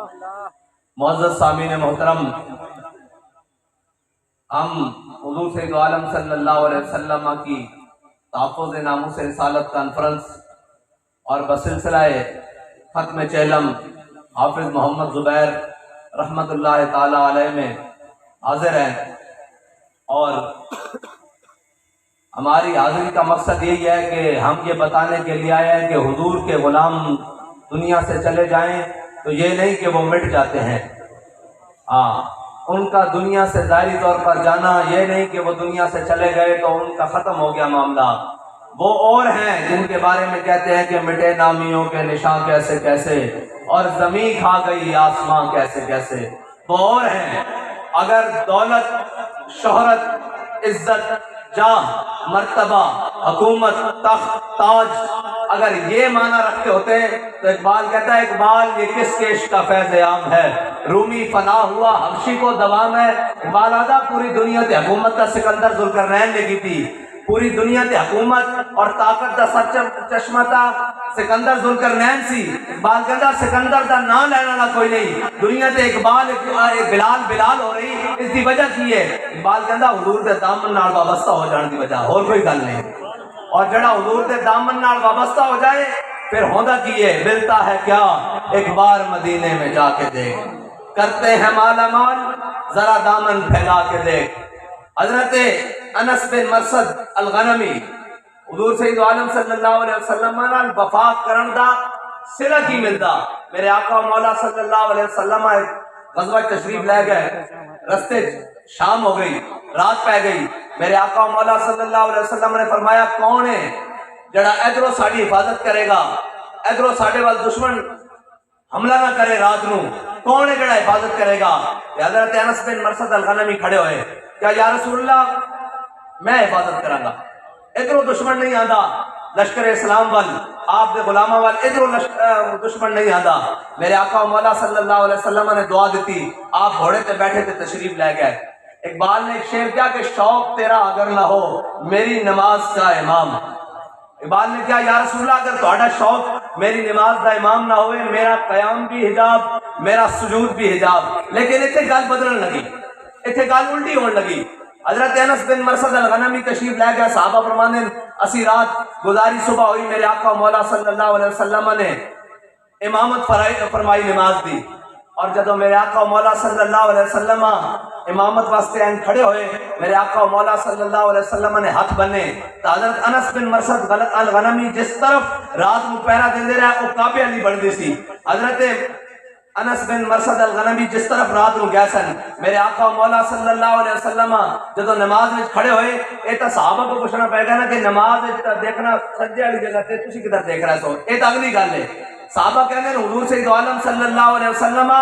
معزز سامعین محترم، ہم حضور سید عالم صلی اللہ علیہ وسلم کی تحفظ ناموس رسالت کانفرنس اور بسلسلہ ختم چہلم حافظ محمد زبیر رحمت اللہ تعالی علیہ میں حاضر ہیں، اور ہماری حاضری کا مقصد یہی ہے کہ ہم یہ بتانے کے لیے آئے ہیں کہ حضور کے غلام دنیا سے چلے جائیں تو یہ نہیں کہ وہ مٹ جاتے ہیں، ان کا دنیا سے ظاہری طور پر جانا یہ نہیں کہ وہ دنیا سے چلے گئے تو ان کا ختم ہو گیا معاملہ۔ وہ اور ہیں جن کے بارے میں کہتے ہیں کہ مٹے نامیوں کے نشان کیسے کیسے، اور زمین کھا گئی آسمان کیسے کیسے۔ وہ اور ہیں، اگر دولت، شہرت، عزت، جاہ، مرتبہ، حکومت، تخت، تاج اگر یہ معنی رکھتے ہوتے تو اقبال کہتا ہے اقبال یہ کس کے عشق کا فیض عام ہے، رومی فنا ہوا حبشی کو دوام ہے۔ اقبال آدھا پوری دنیا تے حکومت دا سکندر ذوالقرنین نے کی تھی، پوری دنیا تے حکومت اور طاقت دا سر چشمہ تا سکندر ذوالقرنین سی۔ اقبال کہتا سکندر دا نام لینا والا کوئی نہیں، دنیا تے اقبال بلال ہو رہی، اس دی وجہ کی ہے؟ اقبال کہتا حضور دے دامن نال وابستہ ہو جان دی وجہ، اور کوئی گل نہیں۔ اور جڑا حضور دے دامن نال وابستہ ہو جائے پھر ہوندا کی ہے، ملتا ہے کیا ایک بار مدینے میں جا کے دیکھ، کرتے ہیں مالا مال ذرا دامن پھیلا کے دیکھ۔ حضرت انس بن مرثد الغنمی حضور سید عالم صلی اللہ علیہ وسلم نال وفاق کرن دا صلہ کی ملدا، میرے آقا و مولا صلی اللہ علیہ وسلم غزوہ تشریف لے گئے، رستے شام ہو گئی، رات پہ گئی، میرے آقا و مولا صلی اللہ علیہ وسلم نے فرمایا کون ہے جڑا ادھروں ساڑی حفاظت کرے گا، ادھروں ساڑے وال دشمن حملہ نہ کرے رات نو، کون ہے جڑا حفاظت کرے گا؟ حضرت انس بن مرثد الغنمی کھڑے ہوئے، کیا یا رسول اللہ میں حفاظت کراں گا، ادھروں دشمن نہیں آندا لشکر اسلام وال، آپ دے غلامہ وال ادھروں دشمن نہیں آندا۔ میرے آقا و مولا صلی اللہ علیہ وسلم نے دعا دیتی، آپ گھوڑے تے بیٹھے تے تشریف لے گئے۔ اقبال نے ایک شعر کیا کہ شوق تیرا اگر نہ ہو میری نماز کا امام۔ اقبال نے کیا یا رسول اللہ اگر تہاڈا شوق میری نماز دا امام نہ ہوئے، میرا قیام بھی حجاب، میرا سجود بھی حجاب۔ لیکن اتنے گل بدلن لگی، اتنے گل الٹی ہون لگی۔ حضرت انس بن مرثد الغنمی تشریف لے گیا، صحابہ فرمانے اسی رات گزاری، صبح ہوئی، میرے آقا و مولا صلی اللہ علیہ وسلم نے امامت فرمائی، نماز دی، اور جدو میرے آقا و مولا صلی اللہ علیہ وسلم امامت واسطے این کھڑے ہوئے، میرے آقا و مولا صلی اللہ علیہ وسلم نے ہاتھ بننے، تو حضرت انس بن مرثد الغنمی جس طرف رات کو پہرا دے رہا وہ کعبے علی بڑھتی سی۔ حضرت انس بن مرثد الغنمی جس طرف رات کو گئے سن، میرے آقا و مولا صلی اللہ علیہ وسلم جدو نماز میں کھڑے ہوئے، یہ تو صحابہ کو پوچھنا پڑے گا نا کہ نماز دیکھنا سجدے والی جگہ تے تسی کدھر دیکھ رہے سو، یہ تو اگلی گل ہے۔ صحابہ کہتے ہیں حضور سید عالم صلی اللہ علیہ وسلم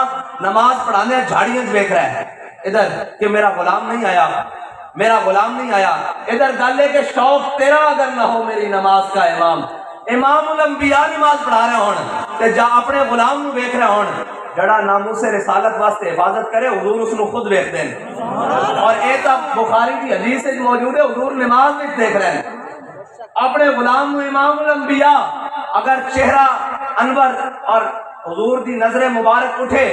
نماز پڑھانے جھاڑیاں دیکھ رہے ہیں ادھر کہ میرا غلام نہیں آیا، میرا غلام نہیں آیا۔ ادھر گل ہے کہ شوق تیرا اگر نہ ہو میری نماز کا امام، امام الانبیاء نماز پڑھا رہے ہون تے جا اپنے غلام نو دیکھ رہے ہون، جڑا ناموس رسالت واسطے حفاظت کرے حضور اس نو خود دیکھ دیں۔ اور اے تا بخاری کی حدیث میں موجود ہے، حضور نماز میں دیکھ رہے ہیں اپنے غلام نو، امام الانبیاء۔ اگر چہرہ انور اور حضور دی نظر مبارک اٹھے